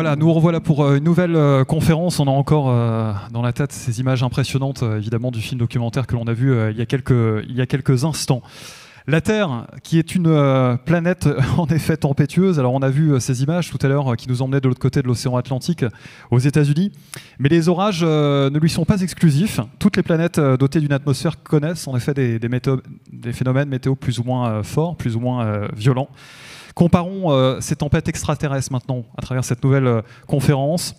Voilà, nous revoilà pour une nouvelle conférence. On a encore dans la tête ces images impressionnantes, évidemment, du film documentaire que l'on a vu il y a quelques instants. La Terre, qui est une planète en effet tempétueuse. Alors on a vu ces images tout à l'heure qui nous emmenaient de l'autre côté de l'océan Atlantique, aux États-Unis. Mais les orages ne lui sont pas exclusifs. Toutes les planètes dotées d'une atmosphère connaissent en effet des phénomènes météo plus ou moins forts, plus ou moins violents. Comparons ces tempêtes extraterrestres maintenant à travers cette nouvelle conférence,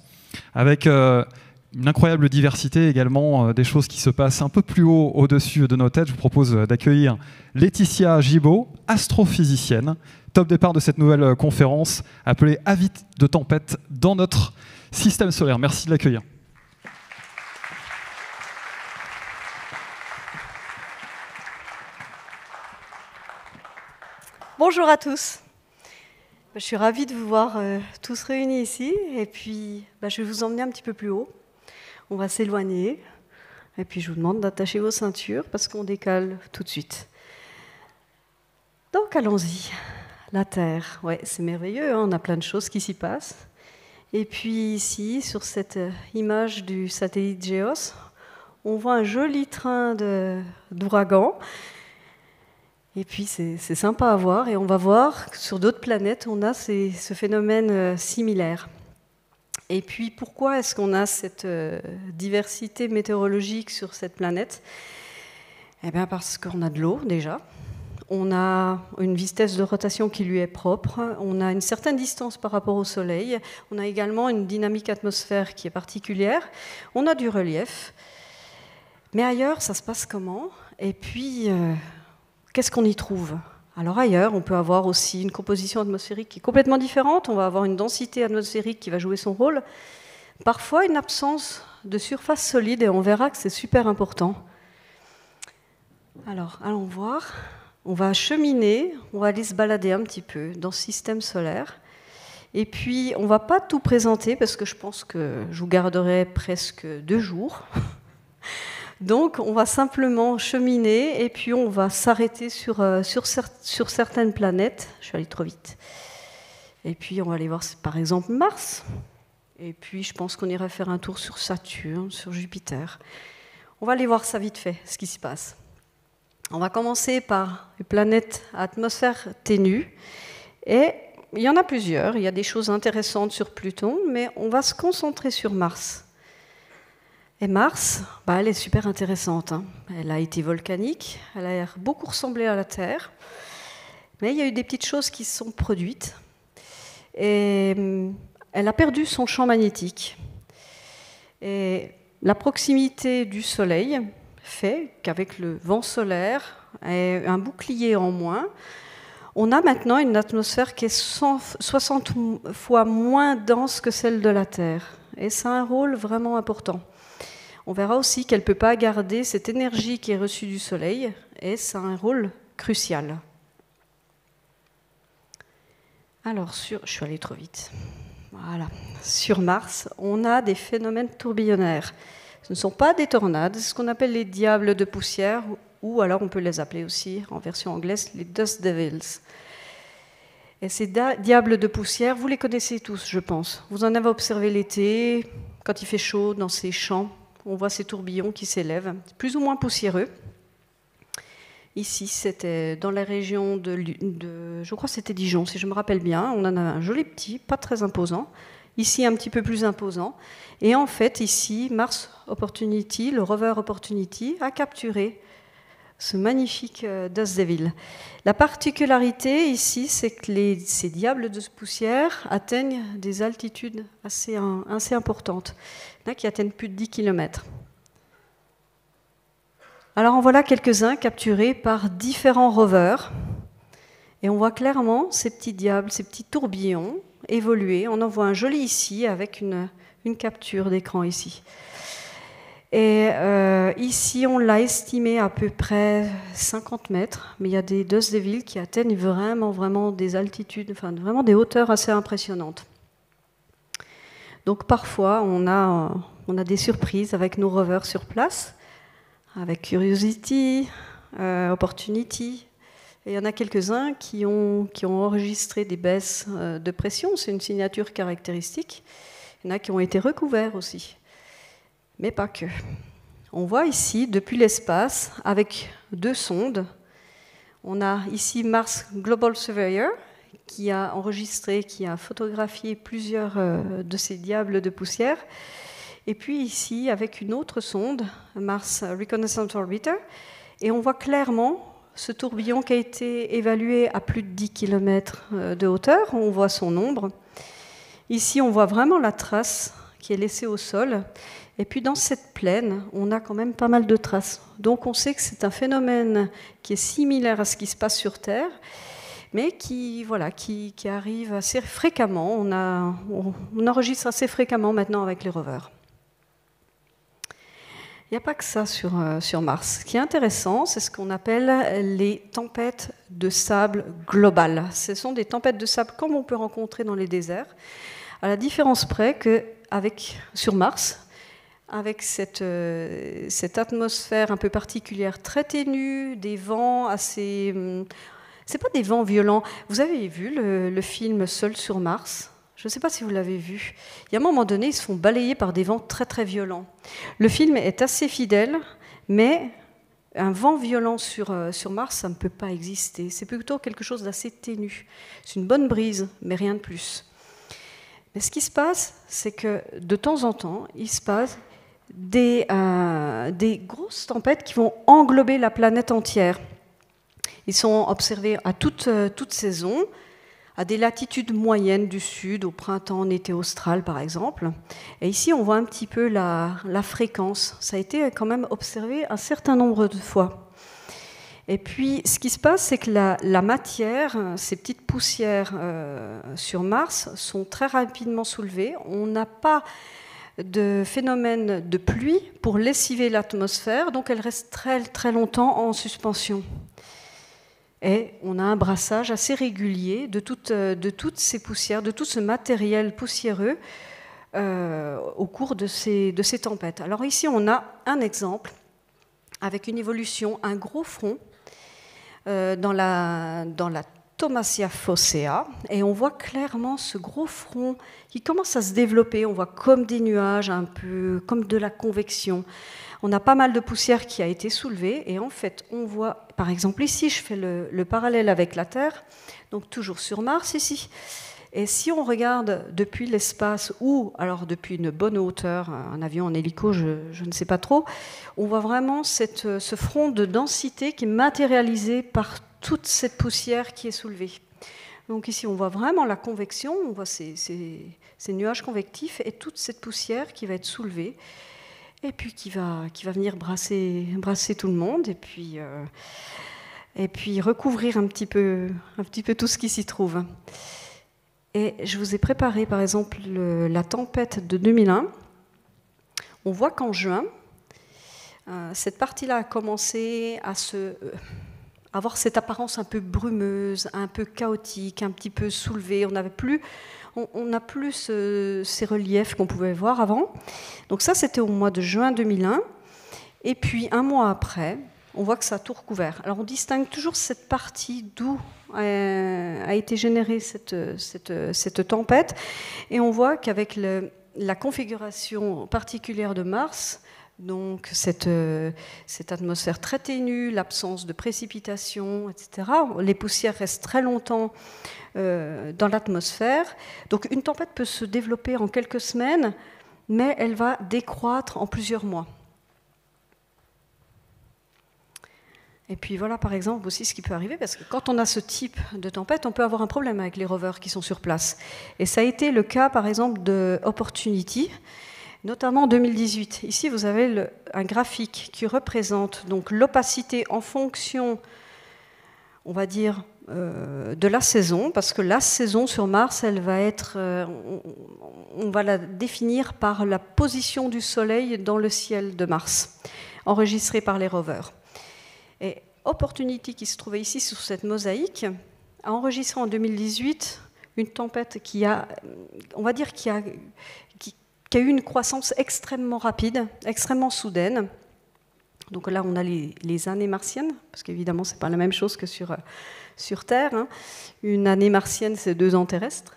avec une incroyable diversité également des choses qui se passent un peu plus haut au-dessus de nos têtes. Je vous propose d'accueillir Laetitia Gibault, astrophysicienne, top départ de cette nouvelle conférence appelée Avis de tempête dans notre système solaire. Merci de l'accueillir. Bonjour à tous. Je suis ravie de vous voir tous réunis ici et puis je vais vous emmener un petit peu plus haut. On va s'éloigner et puis je vous demande d'attacher vos ceintures parce qu'on décale tout de suite. Donc allons-y. La Terre, ouais, c'est merveilleux, hein, on a plein de choses qui s'y passent. Et puis ici, sur cette image du satellite GEOS, on voit un joli train d'ouragan. Et puis c'est sympa à voir, et on va voir que sur d'autres planètes, on a ce phénomène similaire. Et puis pourquoi est-ce qu'on a cette diversité météorologique sur cette planète? Eh bien parce qu'on a de l'eau déjà, on a une vitesse de rotation qui lui est propre, on a une certaine distance par rapport au Soleil, on a également une dynamique atmosphérique qui est particulière, on a du relief. Mais ailleurs, ça se passe comment? Et puis... qu'est-ce qu'on y trouve? Alors ailleurs, on peut avoir aussi une composition atmosphérique qui est complètement différente. On va avoir une densité atmosphérique qui va jouer son rôle. Parfois, une absence de surface solide, et on verra que c'est super important. Alors, allons voir. On va cheminer, on va aller se balader un petit peu dans ce système solaire. Et puis, on ne va pas tout présenter, parce que je pense que je vous garderai presque 2 jours. Donc, on va simplement cheminer et puis on va s'arrêter sur certaines planètes. Je suis allée trop vite. Et puis, on va aller voir, par exemple, Mars. Et puis, je pense qu'on irait faire un tour sur Saturne, sur Jupiter. On va aller voir ça vite fait, ce qui se passe. On va commencer par les planètes à atmosphère ténue. Et il y en a plusieurs. Il y a des choses intéressantes sur Pluton, mais on va se concentrer sur Mars. Et Mars, elle est super intéressante. Hein. Elle a été volcanique, elle a beaucoup ressemblé à la Terre, mais il y a eu des petites choses qui se sont produites. Et elle a perdu son champ magnétique. Et la proximité du Soleil fait qu'avec le vent solaire et un bouclier en moins, on a maintenant une atmosphère qui est 60 fois moins dense que celle de la Terre. Et ça a un rôle vraiment important. On verra aussi qu'elle ne peut pas garder cette énergie qui est reçue du Soleil, et ça a un rôle crucial. Alors, je suis allée trop vite. Voilà. Sur Mars, on a des phénomènes tourbillonnaires. Ce ne sont pas des tornades, c'est ce qu'on appelle les diables de poussière, ou alors on peut les appeler aussi, en version anglaise, les Dust Devils. Et ces diables de poussière, vous les connaissez tous, je pense. Vous en avez observé l'été, quand il fait chaud, dans ces champs. On voit ces tourbillons qui s'élèvent, plus ou moins poussiéreux. Ici, c'était dans la région je crois que c'était Dijon, si je me rappelle bien. On en a un joli petit, pas très imposant. Ici, un petit peu plus imposant. Et en fait, ici, Mars Opportunity, le rover Opportunity, a capturé ce magnifique Dust Devil. La particularité ici, c'est que ces diables de poussière atteignent des altitudes assez importantes, qui atteignent plus de 10 km. Alors en voilà quelques-uns capturés par différents rovers. Et on voit clairement ces petits diables, ces petits tourbillons évoluer. On en voit un joli ici avec une capture d'écran ici. Et ici, on l'a estimé à peu près 50 mètres, mais il y a des Dust Devils qui atteignent vraiment des altitudes, enfin vraiment des hauteurs assez impressionnantes. Donc parfois, on a des surprises avec nos rovers sur place, avec Curiosity, Opportunity, Et il y en a quelques-uns qui ont enregistré des baisses de pression, c'est une signature caractéristique. Il y en a qui ont été recouverts aussi, mais pas que. On voit ici, depuis l'espace, avec 2 sondes, on a ici Mars Global Surveyor, qui a enregistré, qui a photographié plusieurs de ces diables de poussière. Et puis ici, avec une autre sonde, Mars Reconnaissance Orbiter, et on voit clairement ce tourbillon qui a été évalué à plus de 10 km de hauteur. On voit son ombre. Ici, on voit vraiment la trace qui est laissée au sol. Et puis dans cette plaine, on a quand même pas mal de traces. Donc on sait que c'est un phénomène qui est similaire à ce qui se passe sur Terre, mais qui arrive assez fréquemment. On enregistre assez fréquemment maintenant avec les rovers. Il n'y a pas que ça sur Mars. Ce qui est intéressant, c'est ce qu'on appelle les tempêtes de sable globales. Ce sont des tempêtes de sable comme on peut rencontrer dans les déserts, à la différence près que sur Mars, avec cette atmosphère un peu particulière, très ténue, des vents assez... C'est pas des vents violents. Vous avez vu le film Seul sur Mars ? Je ne sais pas si vous l'avez vu. Il y a un moment donné, ils se font balayer par des vents très très violents. Le film est assez fidèle, mais un vent violent sur Mars, ça ne peut pas exister. C'est plutôt quelque chose d'assez ténu. C'est une bonne brise, mais rien de plus. Mais ce qui se passe, c'est que de temps en temps, il se passe des grosses tempêtes qui vont englober la planète entière. Ils sont observés à toute saison, à des latitudes moyennes du sud, au printemps, en été austral par exemple. Et ici, on voit un petit peu la fréquence. Ça a été quand même observé un certain nombre de fois. Et puis, ce qui se passe, c'est que la matière, ces petites poussières sur Mars, sont très rapidement soulevées. On n'a pas de phénomène de pluie pour lessiver l'atmosphère, donc elle reste très, très longtemps en suspension. Et on a un brassage assez régulier de toutes ces poussières, de tout ce matériel poussiéreux au cours de ces tempêtes. Alors ici, on a un exemple avec une évolution, un gros front dans la Thomasia fossea, et on voit clairement ce gros front qui commence à se développer. On voit comme des nuages, un peu comme de la convection. On a pas mal de poussière qui a été soulevée, et en fait, on voit, par exemple ici, je fais le parallèle avec la Terre, donc toujours sur Mars ici, et si on regarde depuis l'espace, ou alors depuis une bonne hauteur, un avion, en hélico, je ne sais pas trop, on voit vraiment ce front de densité qui est matérialisé par toute cette poussière qui est soulevée. Donc ici, on voit vraiment la convection, on voit ces nuages convectifs, et toute cette poussière qui va être soulevée, et puis qui va venir brasser tout le monde, et puis recouvrir un petit peu tout ce qui s'y trouve. Et je vous ai préparé, par exemple, la tempête de 2001. On voit qu'en juin, cette partie-là a commencé à avoir cette apparence un peu brumeuse, un peu chaotique, un petit peu soulevée. On n'a plus ces reliefs qu'on pouvait voir avant. Donc ça, c'était au mois de juin 2001. Et puis, un mois après, on voit que ça a tout recouvert. Alors, on distingue toujours cette partie d'où a été générée cette tempête. Et on voit qu'avec la configuration particulière de Mars, donc cette atmosphère très ténue, l'absence de précipitations, etc., les poussières restent très longtemps dans l'atmosphère. Donc une tempête peut se développer en quelques semaines, mais elle va décroître en plusieurs mois. Et puis voilà, par exemple, aussi ce qui peut arriver, parce que quand on a ce type de tempête, on peut avoir un problème avec les rovers qui sont sur place. Et ça a été le cas, par exemple, de Opportunity, notamment en 2018. Ici, vous avez un graphique qui représente donc l'opacité en fonction, on va dire, de la saison, parce que la saison sur Mars, elle va être, on va la définir par la position du Soleil dans le ciel de Mars, enregistrée par les rovers. Et Opportunity, qui se trouvait ici sur cette mosaïque, a enregistré en 2018 une tempête qui a, on va dire, qui a eu une croissance extrêmement rapide, extrêmement soudaine. Donc là, on a les années martiennes, parce qu'évidemment, ce n'est pas la même chose que sur Terre. Hein. Une année martienne, c'est 2 ans terrestres.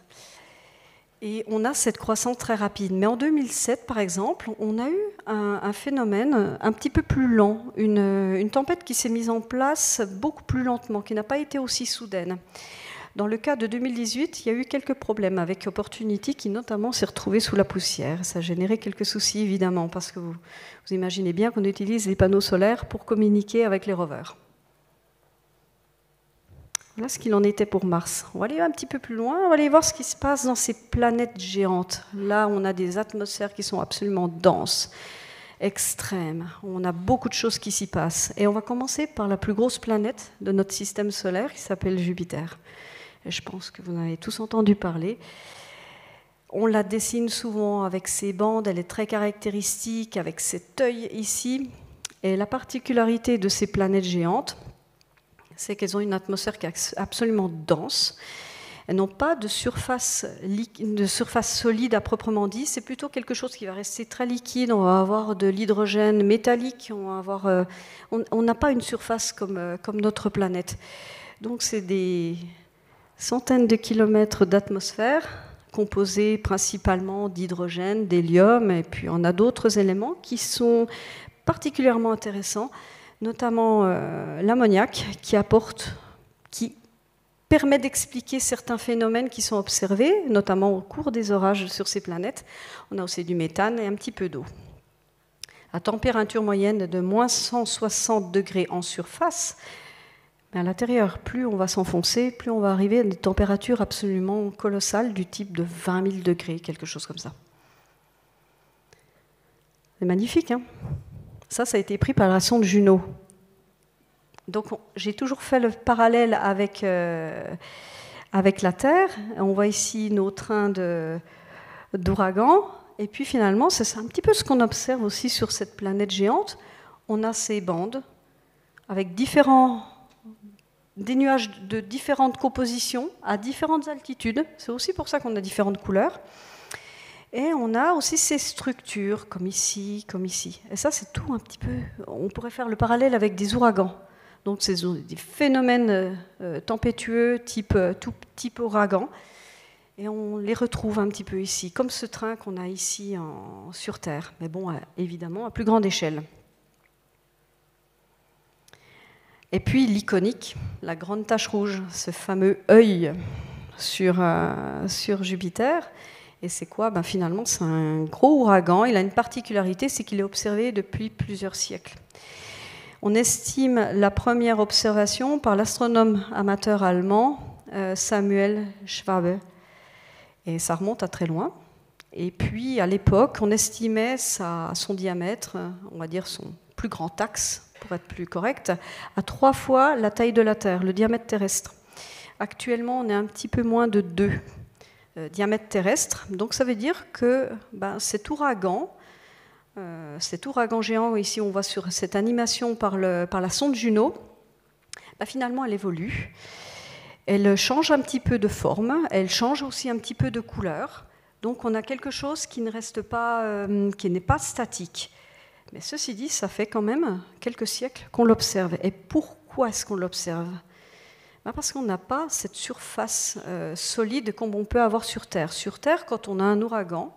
Et on a cette croissance très rapide. Mais en 2007, par exemple, on a eu un phénomène un petit peu plus lent, une tempête qui s'est mise en place beaucoup plus lentement, qui n'a pas été aussi soudaine. Dans le cas de 2018, il y a eu quelques problèmes avec Opportunity qui notamment s'est retrouvé sous la poussière. Ça a généré quelques soucis évidemment, parce que vous imaginez bien qu'on utilise les panneaux solaires pour communiquer avec les rovers. Voilà ce qu'il en était pour Mars. On va aller un petit peu plus loin, on va aller voir ce qui se passe dans ces planètes géantes. Là, on a des atmosphères qui sont absolument denses, extrêmes. On a beaucoup de choses qui s'y passent. Et on va commencer par la plus grosse planète de notre système solaire, qui s'appelle Jupiter. Et je pense que vous en avez tous entendu parler. On la dessine souvent avec ses bandes, elle est très caractéristique, avec cet œil ici. Et la particularité de ces planètes géantes, c'est qu'elles ont une atmosphère qui est absolument dense. Elles n'ont pas de surface solide à proprement dit, c'est plutôt quelque chose qui va rester très liquide. On va avoir de l'hydrogène métallique, on n'a pas une surface comme notre planète. Donc c'est des centaines de kilomètres d'atmosphère, composée principalement d'hydrogène, d'hélium, et puis on a d'autres éléments qui sont particulièrement intéressants, notamment l'ammoniac qui permet d'expliquer certains phénomènes qui sont observés, notamment au cours des orages sur ces planètes. On a aussi du méthane et un petit peu d'eau. À température moyenne de moins 160 degrés en surface, mais à l'intérieur, plus on va s'enfoncer, plus on va arriver à des températures absolument colossales du type de 20 000 degrés, quelque chose comme ça. C'est magnifique, hein ? Ça a été pris par la sonde Juno. Donc j'ai toujours fait le parallèle avec la Terre. On voit ici nos trains d'ouragans. Et puis finalement, c'est un petit peu ce qu'on observe aussi sur cette planète géante. On a ces bandes avec des nuages de différentes compositions à différentes altitudes. C'est aussi pour ça qu'on a différentes couleurs. Et on a aussi ces structures, comme ici, comme ici. Et ça, c'est tout un petit peu... On pourrait faire le parallèle avec des ouragans. Donc, c'est des phénomènes tempétueux, type ouragan. Et on les retrouve un petit peu ici, comme ce train qu'on a ici sur Terre. Mais bon, évidemment, à plus grande échelle. Et puis l'iconique, la grande tache rouge, ce fameux œil sur Jupiter. Et c'est quoi ? Finalement, c'est un gros ouragan. Il a une particularité, c'est qu'il est observé depuis plusieurs siècles. On estime la première observation par l'astronome amateur allemand Samuel Schwabe. Et ça remonte à très loin. Et puis, à l'époque, on estimait son diamètre, on va dire son plus grand axe, pour être plus correct, à 3 fois la taille de la Terre, le diamètre terrestre. Actuellement, on est un petit peu moins de 2 diamètres terrestres. Donc ça veut dire que cet ouragan géant, ici on voit sur cette animation par la sonde Juno, finalement elle évolue. Elle change un petit peu de forme, elle change aussi un petit peu de couleur. Donc on a quelque chose qui n'est pas statique. Mais ceci dit, ça fait quand même quelques siècles qu'on l'observe. Et pourquoi est-ce qu'on l'observe ? Parce qu'on n'a pas cette surface solide comme on peut avoir sur Terre. Sur Terre, quand on a un ouragan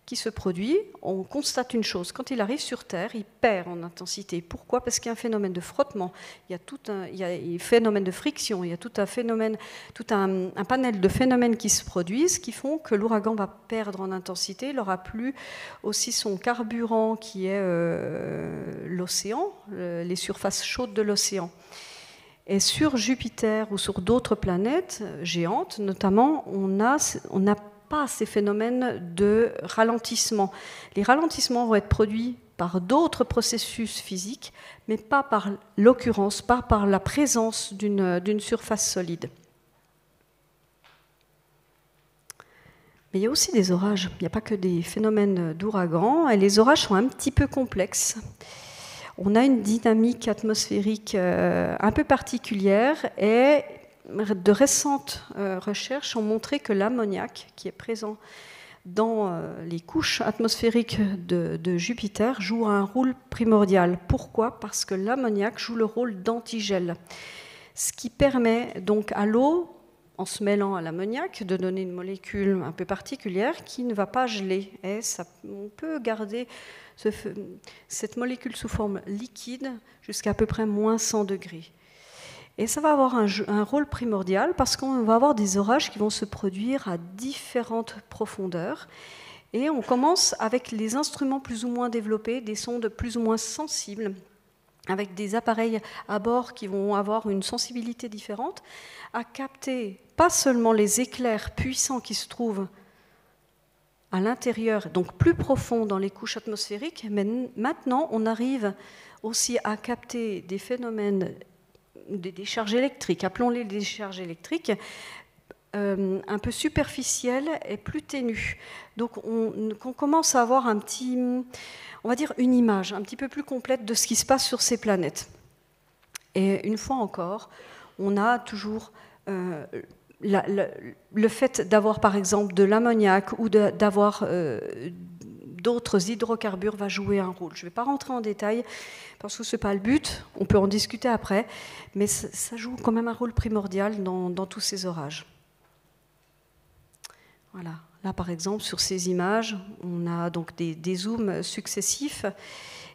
qui se produit, on constate une chose. Quand il arrive sur Terre, il perd en intensité. Pourquoi ? Parce qu'il y a un phénomène de frottement, il y a un phénomène de friction, il y a tout un panel de phénomènes qui se produisent qui font que l'ouragan va perdre en intensité. Il n'aura plus aussi son carburant qui est l'océan, les surfaces chaudes de l'océan. Et sur Jupiter ou sur d'autres planètes géantes, notamment, on n'a pas ces phénomènes de ralentissement. Les ralentissements vont être produits par d'autres processus physiques, mais pas par l'occurrence, pas par la présence d'une surface solide. Mais il y a aussi des orages. Il n'y a pas que des phénomènes d'ouragan. Et les orages sont un petit peu complexes. On a une dynamique atmosphérique un peu particulière et de récentes recherches ont montré que l'ammoniac qui est présent dans les couches atmosphériques de Jupiter joue un rôle primordial. Pourquoi? Parce que l'ammoniac joue le rôle d'antigel, ce qui permet donc à l'eau, en se mêlant à l'ammoniac, de donner une molécule un peu particulière qui ne va pas geler. Et on peut garder cette molécule sous forme liquide jusqu'à peu près moins 100 degrés. Et ça va avoir un rôle primordial parce qu'on va avoir des orages qui vont se produire à différentes profondeurs. Et on commence avec les instruments plus ou moins développés, des sondes plus ou moins sensibles, avec des appareils à bord qui vont avoir une sensibilité différente, à capter pas seulement les éclairs puissants qui se trouvent à l'intérieur, donc plus profond dans les couches atmosphériques, mais maintenant on arrive aussi à capter des phénomènes, des décharges électriques, appelons-les décharges électriques, un peu superficielles et plus ténues. Donc on commence à avoir on va dire une image un petit peu plus complète de ce qui se passe sur ces planètes. Et une fois encore, on a toujours le fait d'avoir par exemple de l'ammoniac ou d'avoir d'autres hydrocarbures va jouer un rôle. Je ne vais pas rentrer en détail parce que ce n'est pas le but, on peut en discuter après, mais ça joue quand même un rôle primordial dans tous ces orages. Voilà. Là, par exemple, sur ces images, on a donc des zooms successifs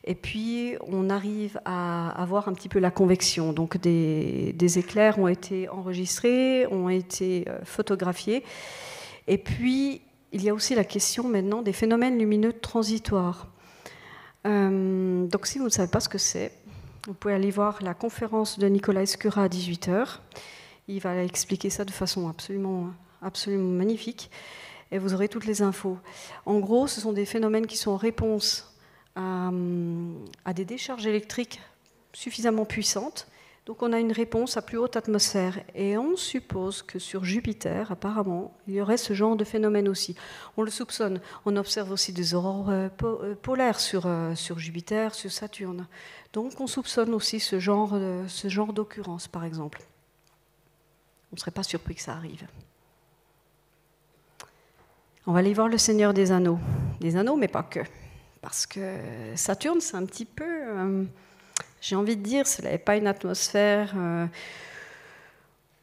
et puis on arrive à avoir un petit peu la convection. Donc des éclairs ont été enregistrés, ont été photographiés. Et puis, il y a aussi la question maintenant des phénomènes lumineux transitoires. Donc si vous ne savez pas ce que c'est, vous pouvez aller voir la conférence de Nicolas Escura à 18h. Il va expliquer ça de façon absolument magnifique. Et vous aurez toutes les infos. En gros, ce sont des phénomènes qui sont en réponse à des décharges électriques suffisamment puissantes. Donc on a une réponse à plus haute atmosphère. Et on suppose que sur Jupiter, apparemment, il y aurait ce genre de phénomène aussi. On le soupçonne. On observe aussi des aurores polaires sur Jupiter, sur Saturne. Donc on soupçonne aussi ce genre d'occurrence, par exemple. On ne serait pas surpris que ça arrive. On va aller voir le Seigneur des Anneaux. Des anneaux, mais pas que. Parce que Saturne, c'est un petit peu... j'ai envie de dire, s'il n'avait pas une atmosphère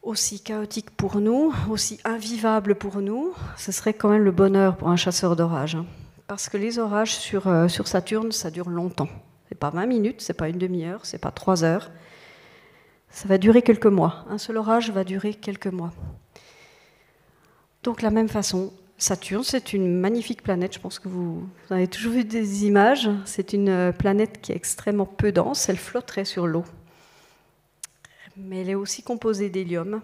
aussi chaotique pour nous, aussi invivable pour nous, ce serait quand même le bonheur pour un chasseur d'orages. Parce que les orages sur Saturne, ça dure longtemps. Ce n'est pas 20 minutes, ce n'est pas une demi-heure, ce n'est pas 3 heures. Ça va durer quelques mois. Un seul orage va durer quelques mois. Donc, de la même façon, Saturne, c'est une magnifique planète. Je pense que vous avez toujours vu des images. C'est une planète qui est extrêmement peu dense. Elle flotterait sur l'eau. Mais elle est aussi composée d'hélium,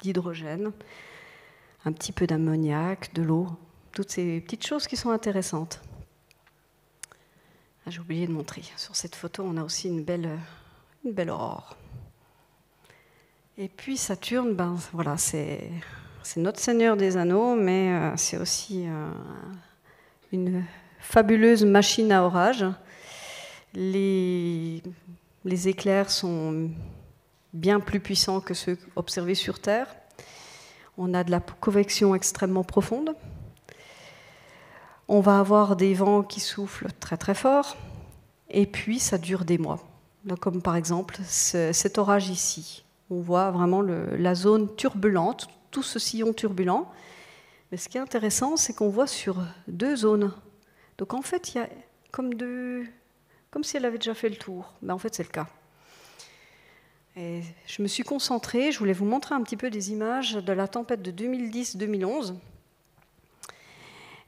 d'hydrogène, un petit peu d'ammoniac, de l'eau. Toutes ces petites choses qui sont intéressantes. Ah, j'ai oublié de montrer. Sur cette photo, on a aussi une belle aurore. Et puis Saturne, voilà, c'est notre Seigneur des Anneaux, mais c'est aussi une fabuleuse machine à orage. Les éclairs sont bien plus puissants que ceux observés sur Terre. On a de la convection extrêmement profonde. On va avoir des vents qui soufflent très très fort, et puis ça dure des mois. Donc, comme par exemple cet orage ici. On voit vraiment la zone turbulente, tout ce sillon turbulent. Mais ce qui est intéressant, c'est qu'on voit sur 2 zones. Donc en fait, il y a comme si elle avait déjà fait le tour. En fait, c'est le cas. Et je me suis concentrée, je voulais vous montrer un petit peu des images de la tempête de 2010-2011.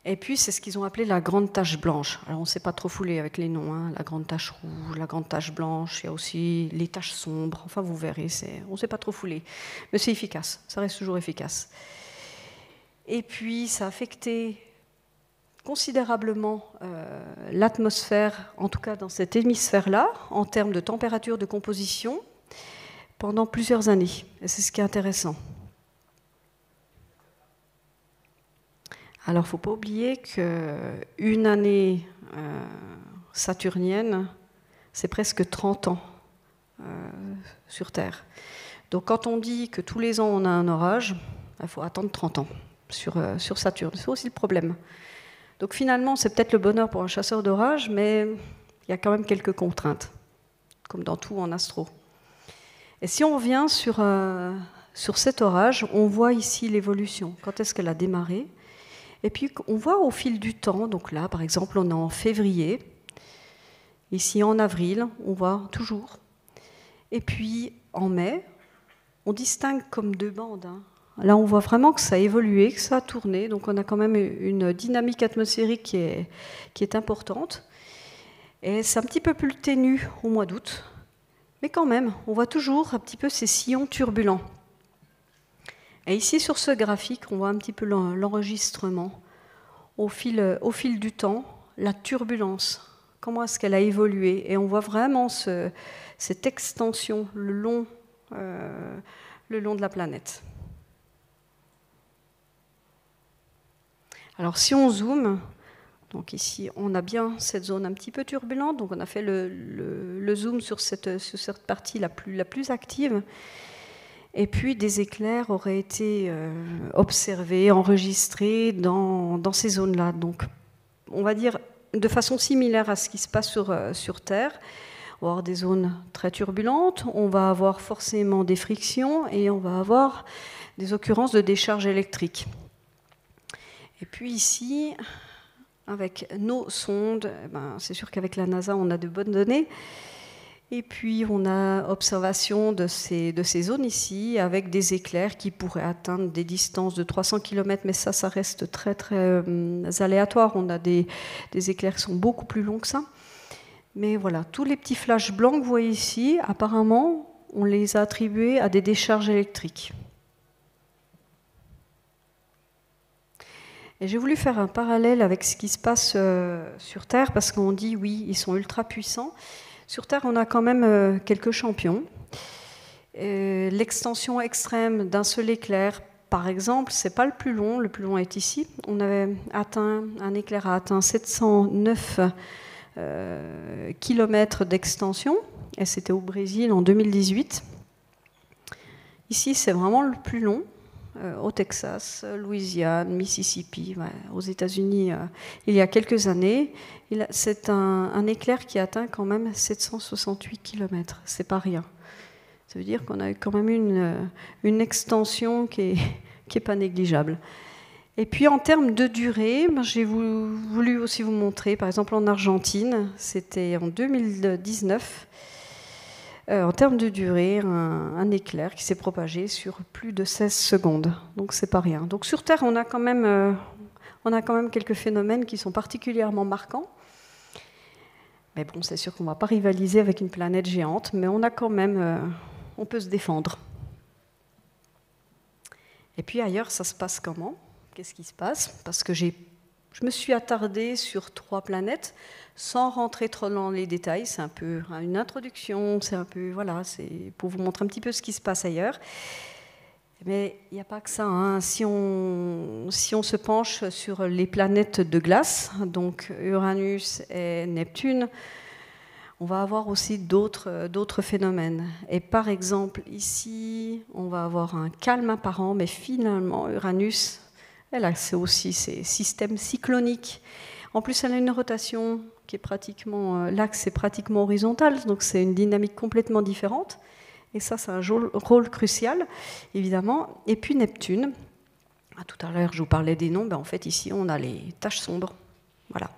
Et puis, c'est ce qu'ils ont appelé la grande tache blanche. Alors, on ne s'est pas trop foulé avec les noms, hein. La grande tache rouge, la grande tache blanche, il y a aussi les taches sombres. Enfin, vous verrez, on ne s'est pas trop foulé. Mais c'est efficace, ça reste toujours efficace. Et puis, ça a affecté considérablement l'atmosphère, en tout cas dans cet hémisphère-là, en termes de température de composition, pendant plusieurs années. Et c'est ce qui est intéressant. Alors, il ne faut pas oublier qu'une année saturnienne, c'est presque 30 ans sur Terre. Donc, quand on dit que tous les ans on a un orage, il faut attendre 30 ans. sur Saturne. C'est aussi le problème. Donc finalement, c'est peut-être le bonheur pour un chasseur d'orage, mais il y a quand même quelques contraintes, comme dans tout en astro. Et si on revient sur cet orage, on voit ici l'évolution. Quand est-ce qu'elle a démarré? Et puis on voit au fil du temps, donc là par exemple on est en février, ici en avril, on voit toujours. Et puis en mai, on distingue comme deux bandes. Là on voit vraiment que ça a évolué, que ça a tourné, donc on a quand même une dynamique atmosphérique qui est importante. Et c'est un petit peu plus ténu au mois d'août, mais quand même, on voit toujours un petit peu ces sillons turbulents. Et ici, sur ce graphique, on voit un petit peu l'enregistrement. Au fil du temps, la turbulence, comment est-ce qu'elle a évolué. Et on voit vraiment cette extension le long de la planète. Alors si on zoome, donc ici, on a bien cette zone un petit peu turbulente. Donc on a fait le zoom sur cette partie la plus active. Et puis des éclairs auraient été observés, enregistrés dans ces zones-là. Donc on va dire de façon similaire à ce qui se passe sur Terre. On va avoir des zones très turbulentes, on va avoir forcément des frictions et on va avoir des occurrences de décharges électriques. Et puis ici, avec nos sondes, c'est sûr qu'avec la NASA on a de bonnes données. Et puis on a observation de ces zones ici avec des éclairs qui pourraient atteindre des distances de 300 km, mais ça reste très très aléatoire. On a des éclairs qui sont beaucoup plus longs que ça. Mais voilà, tous les petits flashs blancs que vous voyez ici, apparemment, on les a attribués à des décharges électriques. Et j'ai voulu faire un parallèle avec ce qui se passe sur Terre, parce qu'on dit, oui, ils sont ultra puissants. Sur Terre, on a quand même quelques champions. L'extension extrême d'un seul éclair, par exemple, c'est pas le plus long est ici. Un éclair a atteint 709 kilomètres d'extension, et c'était au Brésil en 2018. Ici, c'est vraiment le plus long, au Texas, Louisiane, Mississippi, aux États-Unis, il y a quelques années. C'est un éclair qui atteint quand même 768 km, c'est pas rien. Ça veut dire qu'on a quand même une extension qui est pas négligeable. Et puis en termes de durée, j'ai voulu aussi vous montrer, par exemple en Argentine, c'était en 2019, en termes de durée, un éclair qui s'est propagé sur plus de 16 secondes. Donc c'est pas rien. Donc sur Terre, on a quand même quelques phénomènes qui sont particulièrement marquants. Mais bon, c'est sûr qu'on ne va pas rivaliser avec une planète géante, mais on a quand même, on peut se défendre. Et puis ailleurs, ça se passe comment? Qu'est-ce qui se passe? Parce que je me suis attardée sur 3 planètes, sans rentrer trop dans les détails. C'est un peu une introduction, c'est pour vous montrer un petit peu ce qui se passe ailleurs. Mais il n'y a pas que ça. Si on se penche sur les planètes de glace, donc Uranus et Neptune, on va avoir aussi d'autres phénomènes. Et par exemple, ici, on va avoir un calme apparent, mais finalement, Uranus, elle a aussi ces systèmes cycloniques. En plus, elle a une rotation qui est pratiquement, l'axe est pratiquement horizontal, donc c'est une dynamique complètement différente. Et ça, c'est un rôle crucial, évidemment. Et puis Neptune, tout à l'heure, je vous parlais des noms, en fait, ici, on a les taches sombres. Voilà.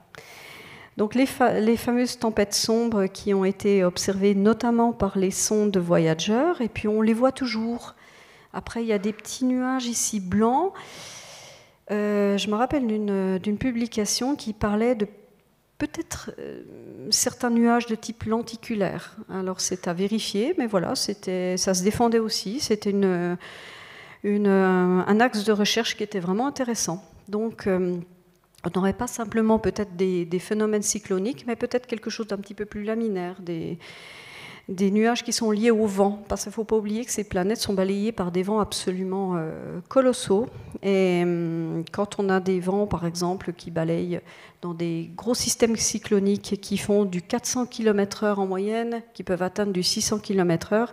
Donc les fameuses tempêtes sombres qui ont été observées notamment par les sondes Voyager, et puis on les voit toujours. Après, il y a des petits nuages ici blancs. Je me rappelle d'une publication qui parlait de peut-être certains nuages de type lenticulaire. Alors c'est à vérifier, mais voilà, ça se défendait aussi. C'était un axe de recherche qui était vraiment intéressant. Donc on n'aurait pas simplement peut-être des phénomènes cycloniques, mais peut-être quelque chose d'un petit peu plus laminaire, des nuages qui sont liés au vent, parce qu'il ne faut pas oublier que ces planètes sont balayées par des vents absolument colossaux. Et quand on a des vents, par exemple, qui balayent dans des gros systèmes cycloniques qui font du 400 km/h en moyenne, qui peuvent atteindre du 600 km/h,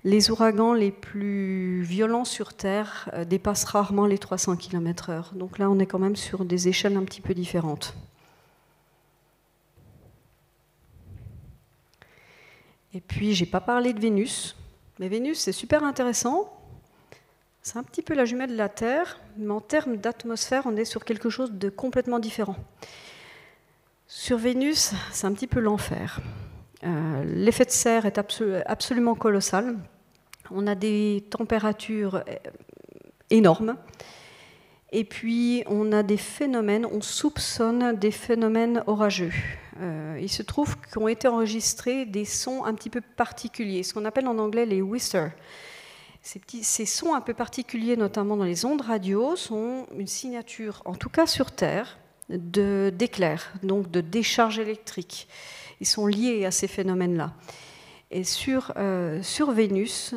Les ouragans les plus violents sur Terre dépassent rarement les 300 km/h. Donc là, on est quand même sur des échelles un petit peu différentes. Et puis, je n'ai pas parlé de Vénus. Mais Vénus, c'est super intéressant. C'est un petit peu la jumelle de la Terre, mais en termes d'atmosphère, on est sur quelque chose de complètement différent. Sur Vénus, c'est un petit peu l'enfer. L'effet de serre est absolument colossal. On a des températures énormes. Et puis, on a des phénomènes, on soupçonne des phénomènes orageux. Il se trouve qu'ont été enregistrés des sons un petit peu particuliers, ce qu'on appelle en anglais les whistles. Ces sons un peu particuliers, notamment dans les ondes radio, sont une signature, en tout cas sur Terre, d'éclairs, donc de décharges électriques. Ils sont liés à ces phénomènes-là. Et sur Vénus,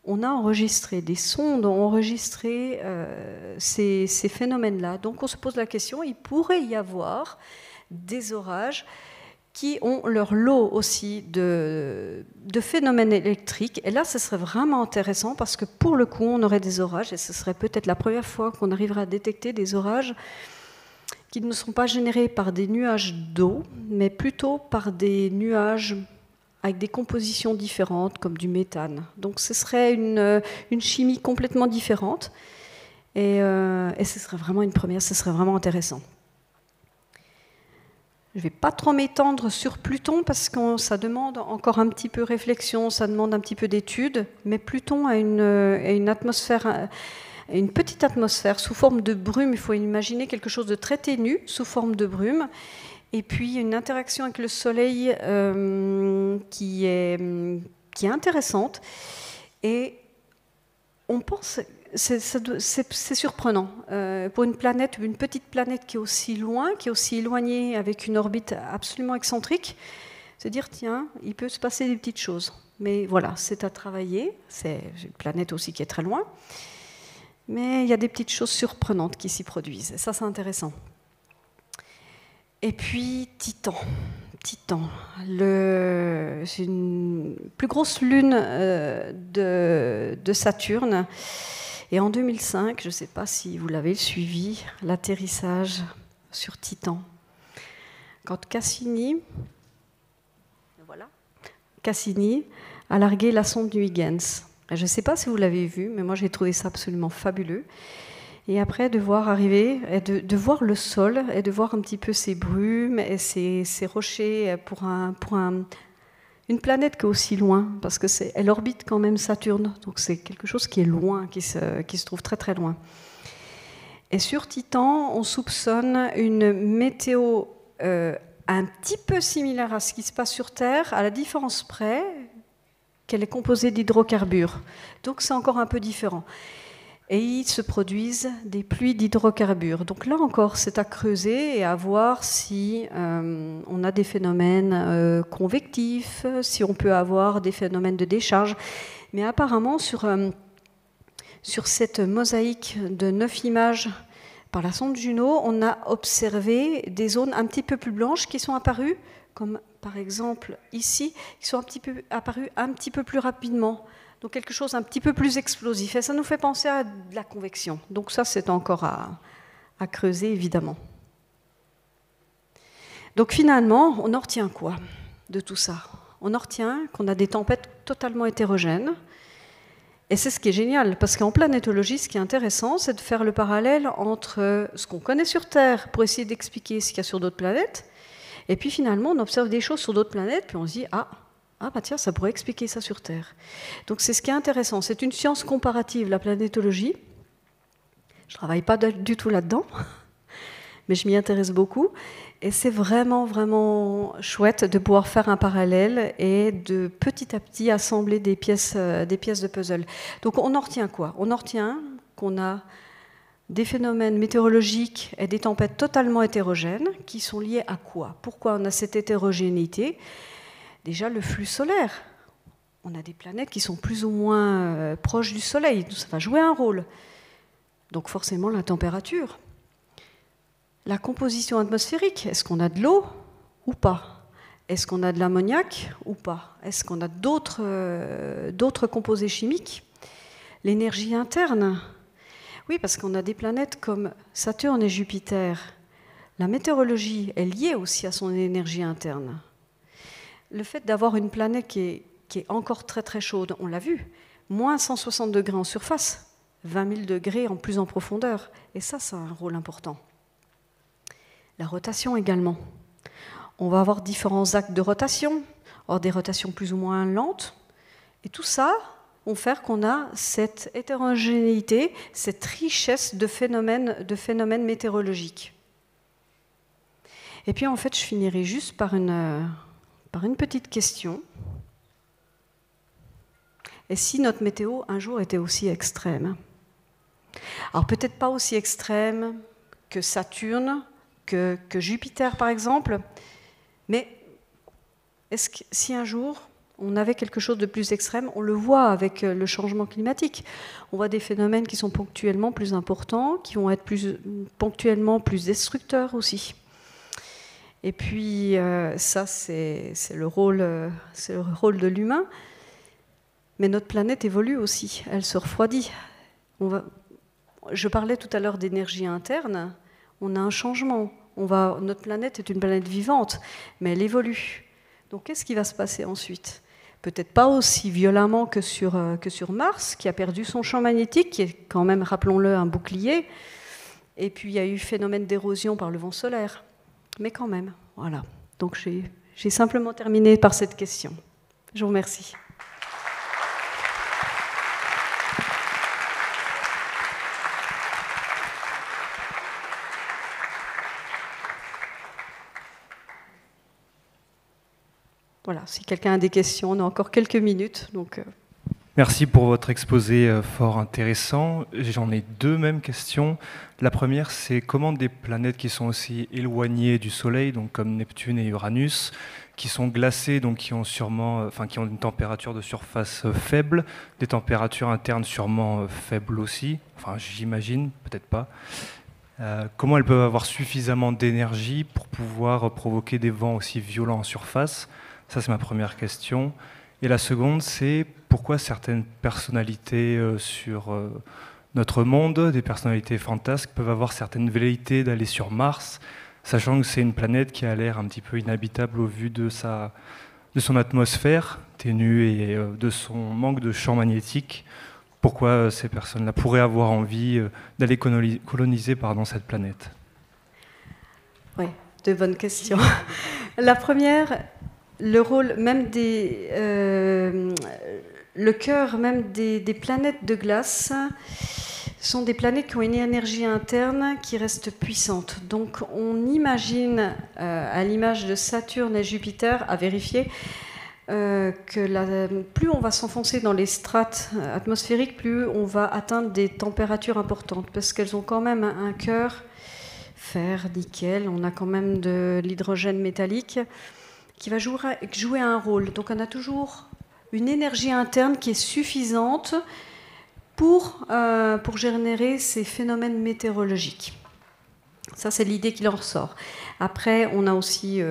on a enregistré, des sondes ont enregistré ces phénomènes-là. Donc on se pose la question, il pourrait y avoir des orages qui ont leur lot aussi de phénomènes électriques. Et là, ce serait vraiment intéressant parce que pour le coup, on aurait des orages et ce serait peut-être la première fois qu'on arrivera à détecter des orages qui ne sont pas générés par des nuages d'eau, mais plutôt par des nuages avec des compositions différentes, comme du méthane. Donc ce serait une chimie complètement différente et ce serait vraiment une première, ce serait vraiment intéressant. Je ne vais pas trop m'étendre sur Pluton parce que ça demande encore un petit peu réflexion, ça demande un petit peu d'études, mais Pluton a une atmosphère, une petite atmosphère sous forme de brume. Il faut imaginer quelque chose de très ténu sous forme de brume, et puis une interaction avec le Soleil qui est intéressante. Et on pense... C'est surprenant. Pour une petite planète qui est aussi loin, qui est aussi éloignée, avec une orbite absolument excentrique, se dire, tiens, il peut se passer des petites choses. Mais voilà, c'est à travailler. C'est une planète aussi qui est très loin. Mais il y a des petites choses surprenantes qui s'y produisent. Et ça, c'est intéressant. Et puis, Titan. C'est une plus grosse lune de Saturne. Et en 2005, je ne sais pas si vous l'avez suivi, l'atterrissage sur Titan. Quand Cassini a largué la sonde Huygens. Je ne sais pas si vous l'avez vu, mais moi j'ai trouvé ça absolument fabuleux. Et après, de voir arriver, et de voir le sol, et de voir un petit peu ces brumes et ces rochers pour une planète qui est aussi loin, parce qu'elle orbite quand même Saturne, donc c'est quelque chose qui est loin, qui se trouve très très loin. Et sur Titan, on soupçonne une météo un petit peu similaire à ce qui se passe sur Terre, à la différence près qu'elle est composée d'hydrocarbures. Donc c'est encore un peu différent. Et il se produisent des pluies d'hydrocarbures. Donc là encore, c'est à creuser et à voir si on a des phénomènes convectifs, si on peut avoir des phénomènes de décharge. Mais apparemment, sur cette mosaïque de 9 images par la sonde Juno, on a observé des zones un petit peu plus blanches qui sont apparues, comme par exemple ici, qui sont apparues un petit peu plus rapidement. Donc quelque chose un petit peu plus explosif. Et ça nous fait penser à de la convection. Donc ça, c'est encore à creuser, évidemment. Donc finalement, on en retient quoi de tout ça? On en retient qu'on a des tempêtes totalement hétérogènes. Et c'est ce qui est génial, parce qu'en planétologie, ce qui est intéressant, c'est de faire le parallèle entre ce qu'on connaît sur Terre pour essayer d'expliquer ce qu'il y a sur d'autres planètes, et puis finalement, on observe des choses sur d'autres planètes, puis on se dit « Ah, bah tiens, ça pourrait expliquer ça sur Terre. » Donc c'est ce qui est intéressant. C'est une science comparative, la planétologie. Je ne travaille pas du tout là-dedans, mais je m'y intéresse beaucoup. Et c'est vraiment, vraiment chouette de pouvoir faire un parallèle et de petit à petit assembler des pièces de puzzle. Donc on en retient quoi? On en retient qu'on a des phénomènes météorologiques et des tempêtes totalement hétérogènes qui sont liés à quoi? Pourquoi on a cette hétérogénéité? Déjà, le flux solaire. On a des planètes qui sont plus ou moins proches du Soleil. Ça va jouer un rôle. Donc forcément, la température. La composition atmosphérique. Est-ce qu'on a de l'eau ou pas? Est-ce qu'on a de l'ammoniac ou pas? Est-ce qu'on a d'autres composés chimiques? L'énergie interne. Oui, parce qu'on a des planètes comme Saturne et Jupiter. La météorologie est liée aussi à son énergie interne. Le fait d'avoir une planète qui est encore très très chaude, on l'a vu, moins 160 degrés en surface, 20 000 degrés en plus en profondeur. Et ça a un rôle important. La rotation également. On va avoir différents actes de rotation, or des rotations plus ou moins lentes. Et tout ça vont faire qu'on a cette hétérogénéité, cette richesse de phénomènes météorologiques. Et puis en fait, je finirai juste par une petite question. Et si notre météo un jour était aussi extrême? Alors peut-être pas aussi extrême que Saturne, que Jupiter par exemple, mais est-ce que si un jour on avait quelque chose de plus extrême, on le voit avec le changement climatique. On voit des phénomènes qui sont ponctuellement plus importants, qui vont être ponctuellement plus destructeurs aussi. Et puis ça, c'est le rôle de l'humain. Mais notre planète évolue aussi, elle se refroidit. Je parlais tout à l'heure d'énergie interne, on a un changement. Notre planète est une planète vivante, mais elle évolue. Donc qu'est-ce qui va se passer ensuite? Peut-être pas aussi violemment que sur Mars, qui a perdu son champ magnétique, qui est quand même, rappelons-le, un bouclier. Et puis il y a eu phénomène d'érosion par le vent solaire. Mais quand même, voilà. Donc j'ai simplement terminé par cette question. Je vous remercie. Voilà, si quelqu'un a des questions, on a encore quelques minutes. Donc, Merci pour votre exposé fort intéressant. J'en ai deux mêmes questions. La première, c'est comment des planètes qui sont aussi éloignées du Soleil, donc comme Neptune et Uranus, qui sont glacées, donc qui ont une température de surface faible, des températures internes sûrement faibles aussi, enfin j'imagine, peut-être pas. Comment elles peuvent avoir suffisamment d'énergie pour pouvoir provoquer des vents aussi violents en surface? Ça, c'est ma première question. Et la seconde, c'est pourquoi certaines personnalités sur notre monde, des personnalités fantasques, peuvent avoir certaines velléités d'aller sur Mars, sachant que c'est une planète qui a l'air un petit peu inhabitable au vu de son atmosphère ténue et de son manque de champ magnétique. Pourquoi ces personnes-là pourraient avoir envie d'aller coloniser cette planète? Oui, deux bonnes questions. La première... Le rôle même le cœur même des planètes de glace sont des planètes qui ont une énergie interne qui reste puissante. Donc on imagine, à l'image de Saturne et Jupiter, à vérifier, que plus on va s'enfoncer dans les strates atmosphériques, plus on va atteindre des températures importantes, parce qu'elles ont quand même un cœur, fer, nickel, on a quand même de l'hydrogène métallique, qui va jouer un rôle. Donc on a toujours une énergie interne qui est suffisante pour générer ces phénomènes météorologiques. Ça, c'est l'idée qui en ressort. Après, on a aussi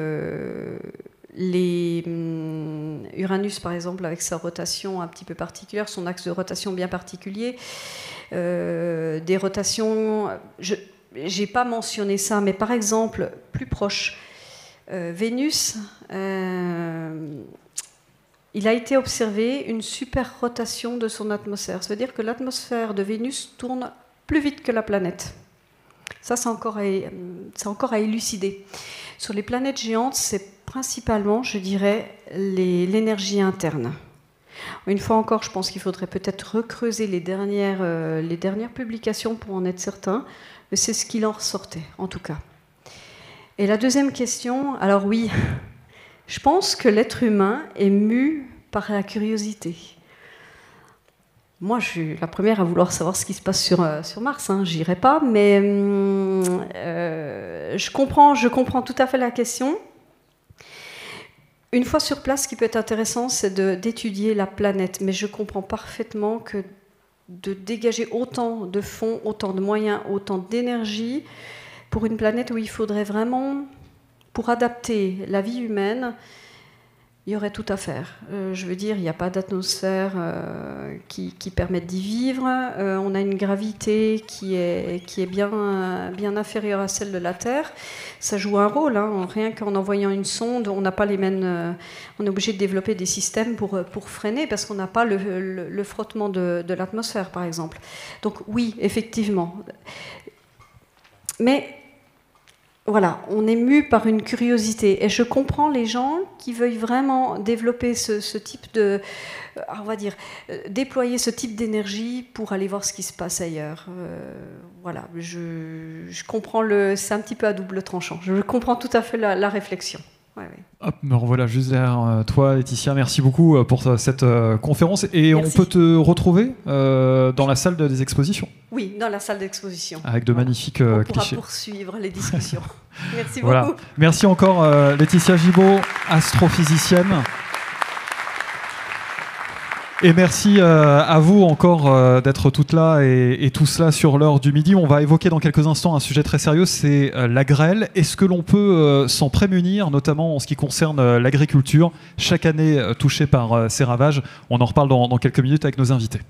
Uranus, par exemple, avec sa rotation un petit peu particulière, son axe de rotation bien particulier. Des rotations... Je n'ai pas mentionné ça, mais par exemple, plus proche... Vénus, il a été observé une super rotation de son atmosphère. Ça veut dire que l'atmosphère de Vénus tourne plus vite que la planète. Ça, c'est encore à élucider. Sur les planètes géantes, c'est principalement, je dirais, l'énergie interne. Une fois encore, je pense qu'il faudrait peut-être recreuser les dernières publications pour en être certain, mais c'est ce qu'il en ressortait, en tout cas. Et la deuxième question, alors oui, je pense que l'être humain est mu par la curiosité. Moi, je suis la première à vouloir savoir ce qui se passe sur Mars, hein, j'irai pas, mais je comprends tout à fait la question. Une fois sur place, ce qui peut être intéressant, c'est d'étudier la planète, mais je comprends parfaitement que de dégager autant de fonds, autant de moyens, autant d'énergie, pour une planète où il faudrait vraiment, pour adapter la vie humaine, il y aurait tout à faire. Je veux dire, il n'y a pas d'atmosphère qui permette d'y vivre. On a une gravité qui est bien inférieure à celle de la Terre. Ça joue un rôle. Hein. Rien qu'en envoyant une sonde, on n'a pas les mêmes. On est obligé de développer des systèmes pour freiner parce qu'on n'a pas le frottement de l'atmosphère, par exemple. Donc oui, effectivement. Mais voilà, on est mu par une curiosité. Et je comprends les gens qui veuillent vraiment développer ce type de... on va dire, déployer ce type d'énergie pour aller voir ce qui se passe ailleurs. Voilà, je comprends c'est un petit peu à double tranchant. Je comprends tout à fait la réflexion. Ouais, ouais. Hop, me revoilà juste derrière toi, Laetitia. Merci beaucoup pour cette conférence. Et Merci. On peut te retrouver dans la salle des expositions. Oui, dans la salle d'exposition. Avec de magnifiques On pourra clichés. poursuivre les discussions. Merci Voilà. beaucoup. Merci encore Laetitia Gibaud, astrophysicienne. Et merci à vous encore d'être toutes là et tous là sur l'heure du midi. On va évoquer dans quelques instants un sujet très sérieux, c'est la grêle. Est-ce que l'on peut s'en prémunir, notamment en ce qui concerne l'agriculture, chaque année touchée par ces ravages? On en reparle dans quelques minutes avec nos invités.